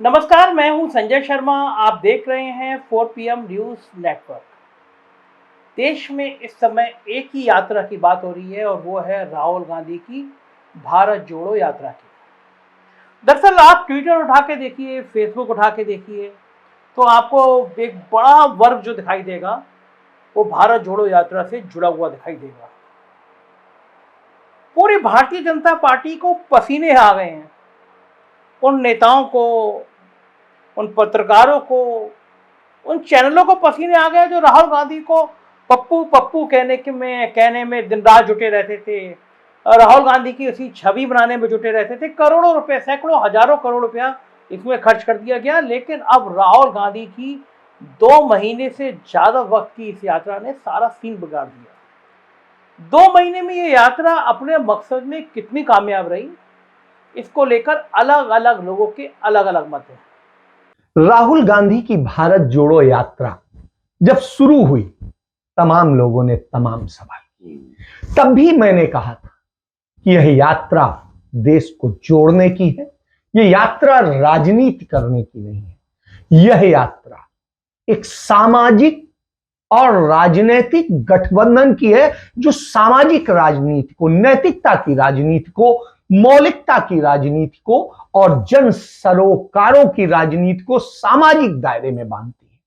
नमस्कार, मैं हूं संजय शर्मा। आप देख रहे हैं 4 PM न्यूज़ नेटवर्क। देश में इस समय एक ही यात्रा की बात हो रही है और वो है राहुल गांधी की भारत जोड़ो यात्रा की। दरअसल आप ट्विटर उठा के देखिए, फेसबुक उठा के देखिए, तो आपको एक बड़ा वर्ग जो दिखाई देगा वो भारत जोड़ो यात्रा से जुड़ा हुआ दिखाई देगा। पूरी भारतीय जनता पार्टी को पसीने आ गए हैं। उन नेताओं को, उन पत्रकारों को, उन चैनलों को पसीने आ गए जो राहुल गांधी को पप्पू पप्पू कहने में दिन रात जुटे रहते थे। राहुल गांधी की उसी छवि बनाने में जुटे रहते थे। करोड़ों रुपए, सैकड़ों हजारों करोड़ रुपया इसमें खर्च कर दिया गया। लेकिन अब राहुल गांधी की 2 महीने से ज्यादा वक्त की इस यात्रा ने सारा सीन बिगाड़ दिया। 2 महीने में ये यात्रा अपने मकसद में कितनी कामयाब रही, इसको लेकर अलग अलग लोगों के अलग अलग मत हैं। राहुल गांधी की भारत जोड़ो यात्रा जब शुरू हुई, तमाम लोगों ने तमाम सवाल किए। तब भी मैंने कहा था कि यह यात्रा देश को जोड़ने की है, यह यात्रा राजनीति करने की नहीं है। यह यात्रा एक सामाजिक और राजनीतिक गठबंधन की है, जो सामाजिक राजनीति को, नैतिकता की राजनीति को, मौलिकता की राजनीति को और जन सरोकारों की राजनीति को सामाजिक दायरे में बांधती है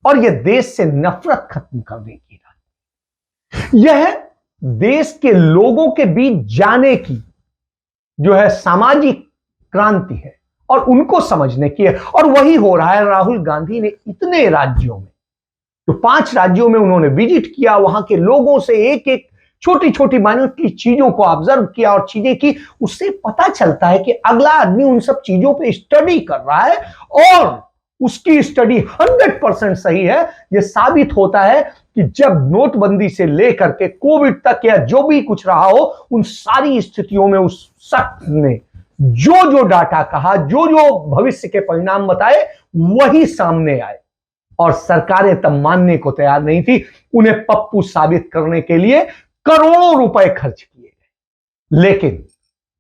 और यह देश से नफरत खत्म करने की राजनीति, यह देश के लोगों के बीच जाने की जो है सामाजिक क्रांति है और उनको समझने की है। और वही हो रहा है। राहुल गांधी ने इतने राज्यों में, तो 5 राज्यों में उन्होंने विजिट किया, वहां के लोगों से एक एक छोटी छोटी माइनॉरिटी चीजों को ऑब्जर्व किया और चीजें की। उससे पता चलता है कि अगला आदमी उन सब चीजों पे स्टडी कर रहा है और उसकी स्टडी 100% सही है। यह साबित होता है कि जब नोटबंदी से लेकर के कोविड तक या जो भी कुछ रहा हो, उन सारी स्थितियों में उस शख्स ने जो जो डाटा कहा, जो जो भविष्य के परिणाम बताए, वही सामने आए और सरकारें तब मानने को तैयार नहीं थी। उन्हें पप्पू साबित करने के लिए करोड़ों रुपए खर्च किए गए। लेकिन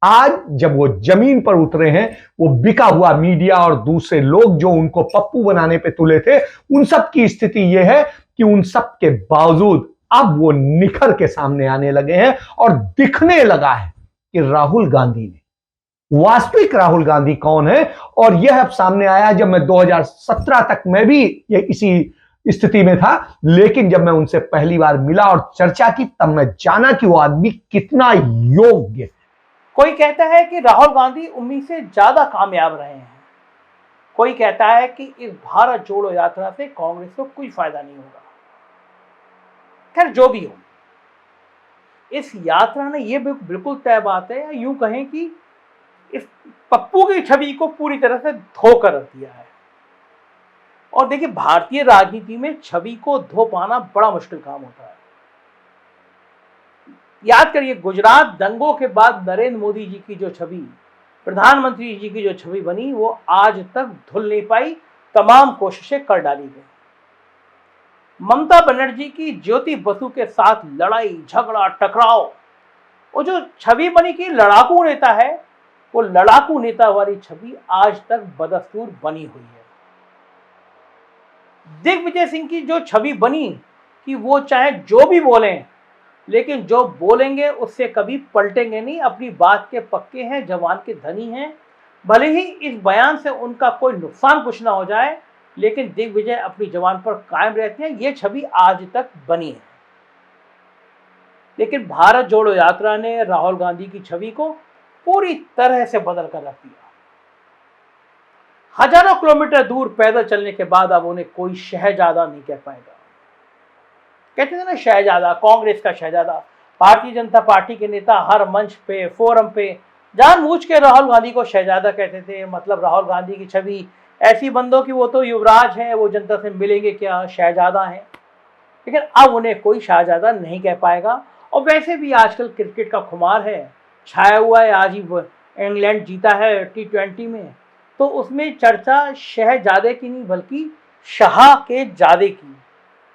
आज जब वो जमीन पर उतरे हैं, वो बिका हुआ मीडिया और दूसरे लोग जो उनको पप्पू बनाने पे तुले थे, उन सब की स्थिति यह है कि उन सब के बावजूद अब वो निखर के सामने आने लगे हैं और दिखने लगा है कि राहुल गांधी ने, वास्तविक राहुल गांधी कौन है। और यह अब सामने आया जब मैं 2017 तक मैं भी ये इसी स्थिति में था, लेकिन जब मैं उनसे पहली बार मिला और चर्चा की, तब मैं जाना कि वो आदमी कितना योग्य है। कोई कहता है कि राहुल गांधी उम्मीद से ज्यादा कामयाब रहे हैं। कोई कहता है कि इस भारत जोड़ो यात्रा से कांग्रेस को कोई फायदा नहीं होगा। खैर, जो भी हो, इस यात्रा ने यह बिल्कुल तय बात है, या यूं कहें कि इस पप्पू की छवि को पूरी तरह से धोकर रख दिया है। और देखिए, भारतीय राजनीति में छवि को धो पाना बड़ा मुश्किल काम होता है। याद करिए, गुजरात दंगों के बाद नरेंद्र मोदी जी की जो छवि, प्रधानमंत्री जी की जो छवि बनी, वो आज तक धुल नहीं पाई। तमाम कोशिशें कर डाली गई। ममता बनर्जी की ज्योति बसु के साथ लड़ाई झगड़ा टकराव, वो जो छवि बनी कि लड़ाकू नेता है, वो लड़ाकू नेता वाली छवि आज तक बदस्तूर बनी हुई है। दिग्विजय सिंह की जो छवि बनी कि वो चाहे जो भी बोलें, लेकिन जो बोलेंगे उससे कभी पलटेंगे नहीं, अपनी बात के पक्के हैं, जवान के धनी हैं। भले ही इस बयान से उनका कोई नुकसान कुछ ना हो जाए, लेकिन दिग्विजय अपनी जवान पर कायम रहते हैं। ये छवि आज तक बनी है। लेकिन भारत जोड़ो यात्रा ने राहुल गांधी की छवि को पूरी तरह से बदल कर रख दिया। हजारों किलोमीटर दूर पैदल चलने के बाद अब उन्हें कोई शहजादा नहीं कह पाएगा। कहते थे ना, शहजादा, कांग्रेस का शहजादा। भारतीय जनता पार्टी के नेता हर मंच पे, फोरम पे जानबूझ के राहुल गांधी को शहजादा कहते थे। मतलब राहुल गांधी की छवि ऐसी बंदो कि वो तो युवराज हैं, वो जनता से मिलेंगे क्या, शहजादा हैं। लेकिन अब उन्हें कोई शहजादा नहीं कह पाएगा। और वैसे भी आजकल क्रिकेट का खुमार है, छाया हुआ है। आज ही इंग्लैंड जीता है T20 में, तो उसमें चर्चा शहजादे की नहीं बल्कि शाह के जादे की,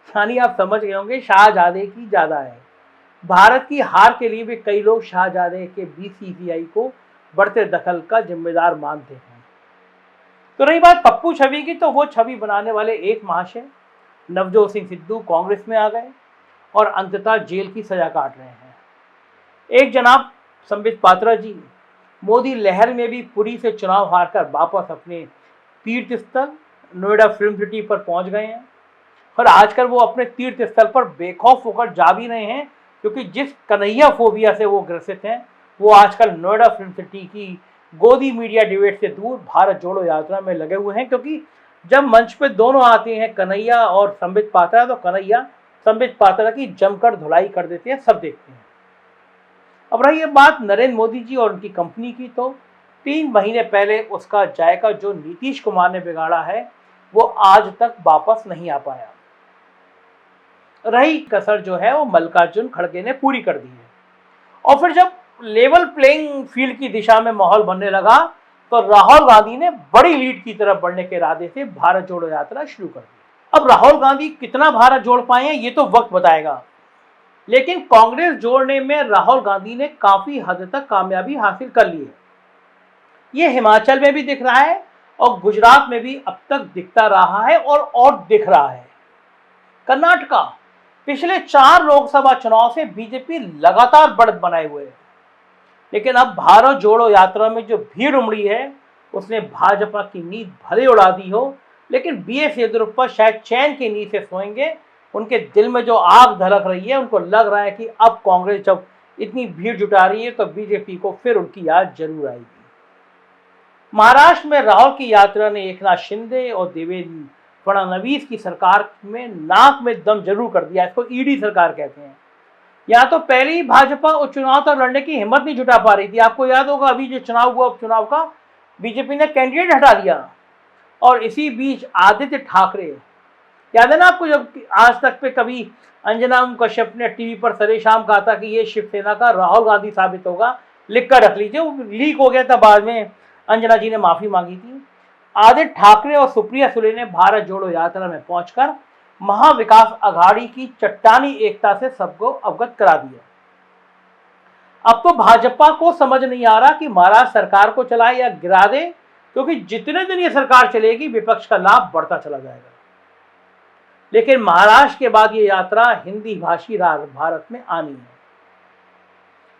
यानी आप समझ गए होंगे, शाहजादे की ज्यादा है। भारत की हार के लिए भी कई लोग शाहजादे के BCCI को बढ़ते दखल का जिम्मेदार मानते हैं। तो रही बात पप्पू छवि की, तो वो छवि बनाने वाले एक महाशय नवजोत सिंह सिद्धू कांग्रेस में आ गए और अंततः जेल की सजा काट रहे हैं। एक जनाब संबित पात्रा जी मोदी लहर में भी पुरी से चुनाव हारकर वापस अपने तीर्थ स्थल नोएडा फिल्म सिटी पर पहुंच गए हैं और आजकल वो अपने तीर्थ स्थल पर बेखौफ होकर जा भी रहे हैं, क्योंकि जिस कन्हैया फोबिया से वो ग्रसित हैं वो आजकल नोएडा फिल्म सिटी की गोदी मीडिया डिबेट से दूर भारत जोड़ो यात्रा में लगे हुए हैं। क्योंकि जब मंच पे दोनों आते हैं कन्हैया और संबित पात्रा, तो कन्हैया संबित पात्रा की जमकर धुलाई कर देते हैं, सब देखते हैं। अब रही ये बात नरेंद्र मोदी जी और उनकी कंपनी की, तो 3 महीने पहले उसका जायका जो नीतीश कुमार ने बिगाड़ा है वो आज तक वापस नहीं आ पाया। रही कसर जो है वो मल्लिकार्जुन खड़गे ने पूरी कर दी है। और फिर जब लेवल प्लेइंग फील्ड की दिशा में माहौल बनने लगा तो राहुल गांधी ने बड़ी लीड की तरफ बढ़ने के इरादे से भारत जोड़ो यात्रा शुरू कर दी। अब राहुल गांधी कितना भारत जोड़ पाए हैं ये तो वक्त बताएगा, लेकिन कांग्रेस जोड़ने में राहुल गांधी ने काफी हद तक कामयाबी हासिल कर ली है। ये हिमाचल में भी दिख रहा है और गुजरात में भी अब तक दिखता रहा है और दिख रहा है। कर्नाटका पिछले 4 लोकसभा चुनाव से बीजेपी लगातार बढ़त बनाए हुए है, लेकिन अब भारत जोड़ो यात्रा में जो भीड़ उमड़ी है उसने भाजपा की नींद भले उड़ा दी हो, लेकिन बीएस येदियुरप्पा शायद चैन की नींद से सोएंगे। उनके दिल में जो आग धड़क रही है, उनको लग रहा है कि अब कांग्रेस जब इतनी भीड़ जुटा रही है तो बीजेपी को फिर उनकी याद जरूर आएगी। महाराष्ट्र में राहुल की यात्रा ने एकनाथ शिंदे और देवेंद्र फडणवीस की सरकार में नाक में दम जरूर कर दिया। इसको ईडी सरकार कहते हैं। यहाँ तो पहले ही भाजपा उपचुनाव तक लड़ने की हिम्मत नहीं जुटा पा रही थी। आपको याद होगा अभी जो चुनाव हुआ उपचुनाव का, बीजेपी ने कैंडिडेट हटा दिया और इसी बीच आदित्य ठाकरे, याद है ना आपको, जब आज तक पे कभी अंजना कश्यप ने टीवी पर सरेशाम कहा था कि ये शिवसेना का राहुल गांधी साबित होगा, लिख कर रख लीजिए, वो लीक हो गया था, बाद में अंजना जी ने माफी मांगी थी। आदित्य ठाकरे और सुप्रिया सुले ने भारत जोड़ो यात्रा में पहुंचकर महाविकास अघाड़ी की चट्टानी एकता से सबको अवगत करा दिया। अब तो भाजपा को समझ नहीं आ रहा कि महाराष्ट्र सरकार को चलाए या गिरा दे, क्योंकि जितने दिन ये सरकार चलेगी विपक्ष का लाभ बढ़ता चला जाएगा। लेकिन महाराष्ट्र के बाद ये यात्रा हिंदी भाषी भारत में आनी है,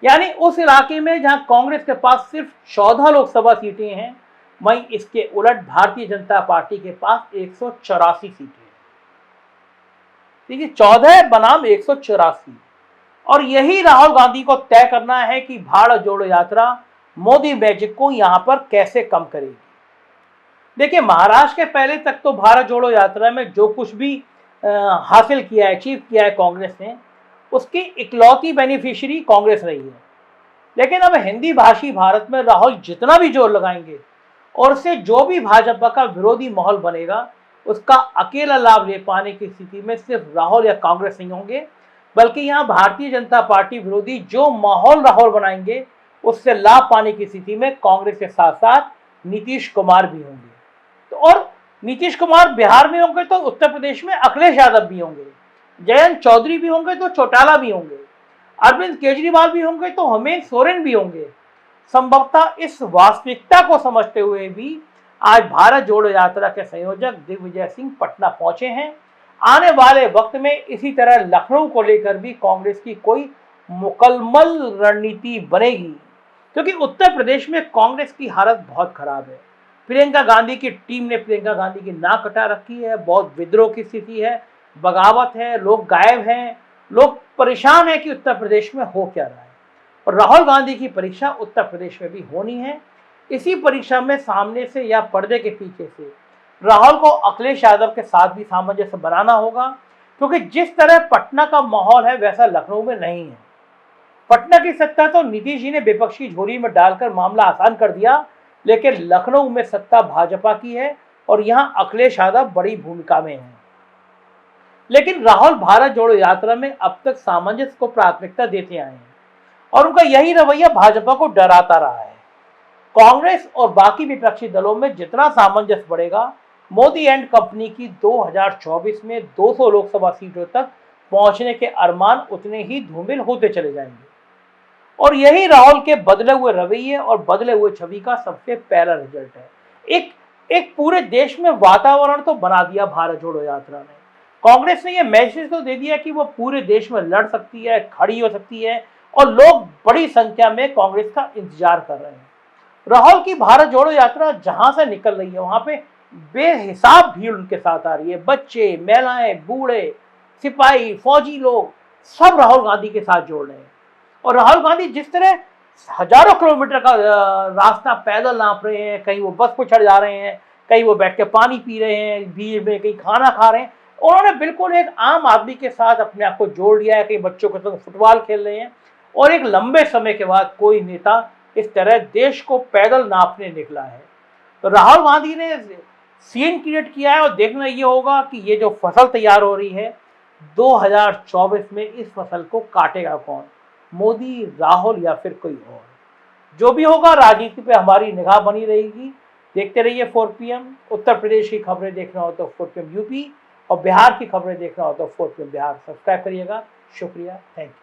यानी उस इलाके में जहां कांग्रेस के पास सिर्फ 14 लोकसभा सीटें हैं, वहीं इसके उलट भारतीय जनता पार्टी के पास 184 सीटें हैं। ठीक है, 14 बनाम 184। और यही राहुल गांधी को तय करना है कि भारत जोड़ो यात्रा मोदी मैजिक को यहां पर कैसे कम करेगी। देखिए, महाराष्ट्र के पहले तक तो भारत जोड़ो यात्रा में जो कुछ भी हासिल किया है, अचीव किया है कांग्रेस ने, उसकी इकलौती बेनिफिशियरी कांग्रेस रही है। लेकिन अब हिंदी भाषी भारत में राहुल जितना भी जोर लगाएंगे और उससे जो भी भाजपा का विरोधी माहौल बनेगा, उसका अकेला लाभ ले पाने की स्थिति में सिर्फ राहुल या कांग्रेस नहीं होंगे, बल्कि यहाँ भारतीय जनता पार्टी विरोधी जो माहौल राहुल बनाएंगे उससे लाभ पाने की स्थिति में कांग्रेस के साथ साथ नीतीश कुमार भी होंगे। तो और नीतीश कुमार बिहार में होंगे तो उत्तर प्रदेश में अखिलेश यादव भी होंगे, जयंत चौधरी भी होंगे तो चौटाला भी होंगे, अरविंद केजरीवाल भी होंगे तो हेमंत सोरेन भी होंगे। संभवतः इस वास्तविकता को समझते हुए भी आज भारत जोड़ो यात्रा के संयोजक दिग्विजय सिंह पटना पहुंचे हैं। आने वाले वक्त में इसी तरह लखनऊ को लेकर भी कांग्रेस की कोई मुकम्मल रणनीति बनेगी, क्योंकि उत्तर प्रदेश में कांग्रेस की हालत बहुत खराब है। प्रियंका गांधी की टीम ने प्रियंका गांधी की नाक कटा रखी है, बहुत विद्रोह की स्थिति है, बगावत है, लोग गायब हैं, लोग परेशान हैं कि उत्तर प्रदेश में हो क्या रहा है। और राहुल गांधी की परीक्षा उत्तर प्रदेश में भी होनी है। इसी परीक्षा में सामने से या पर्दे के पीछे से राहुल को अखिलेश यादव के साथ भी सामंजस्य बनाना होगा, क्योंकि जिस तरह पटना का माहौल है वैसा लखनऊ में नहीं है। पटना की सत्ता तो नीतीश जी ने विपक्ष की झोली में डालकर मामला आसान कर दिया, लेकिन लखनऊ में सत्ता भाजपा की है और यहां अखिलेश यादव बड़ी भूमिका में है। लेकिन राहुल भारत जोड़ो यात्रा में अब तक सामंजस्य को प्राथमिकता देते आए हैं और उनका यही रवैया भाजपा को डराता रहा है। कांग्रेस और बाकी विपक्षी दलों में जितना सामंजस्य बढ़ेगा, मोदी एंड कंपनी की 2024 में 200 लोकसभा सीटों तक पहुंचने के अरमान उतने ही धूमिल होते चले जाएंगे। और यही राहुल के बदले हुए रवैये और बदले हुए छवि का सबसे पहला रिजल्ट है। एक पूरे देश में वातावरण तो बना दिया भारत जोड़ो यात्रा ने। कांग्रेस ने यह मैसेज तो दे दिया कि वो पूरे देश में लड़ सकती है, खड़ी हो सकती है, और लोग बड़ी संख्या में कांग्रेस का इंतजार कर रहे हैं। राहुल की भारत जोड़ो यात्रा जहां से निकल रही है वहां पे बेहिसाब भीड़ उनके साथ आ रही है। बच्चे, महिलाएं, बूढ़े, सिपाही, फौजी लोग सब राहुल गांधी के साथ जोड़ रहे हैं। और राहुल गांधी जिस तरह हजारों किलोमीटर का रास्ता पैदल नाप रहे हैं, कहीं वो बस पर चढ़ जा रहे हैं, कहीं वो बैठ के पानी पी रहे हैं भीड़ में, कहीं खाना खा रहे हैं, उन्होंने बिल्कुल एक आम आदमी के साथ अपने आप को जोड़ लिया है। कहीं बच्चों के साथ फुटबॉल खेल रहे हैं, और एक लंबे समय के बाद कोई नेता इस तरह देश को पैदल नापने निकला है। तो राहुल गांधी ने सीन क्रिएट किया है, और देखना ये होगा कि ये जो फसल तैयार हो रही है 2024 में, इस फसल को काटेगा कौन, मोदी, राहुल या फिर कोई और। जो भी होगा, राजनीति पे हमारी निगाह बनी रहेगी। देखते रहिए 4 PM। उत्तर प्रदेश की खबरें देखना हो तो 4 PM यूपी, और बिहार की खबरें देखना हो तो 4 PM बिहार। सब्सक्राइब करिएगा। शुक्रिया, थैंक यू।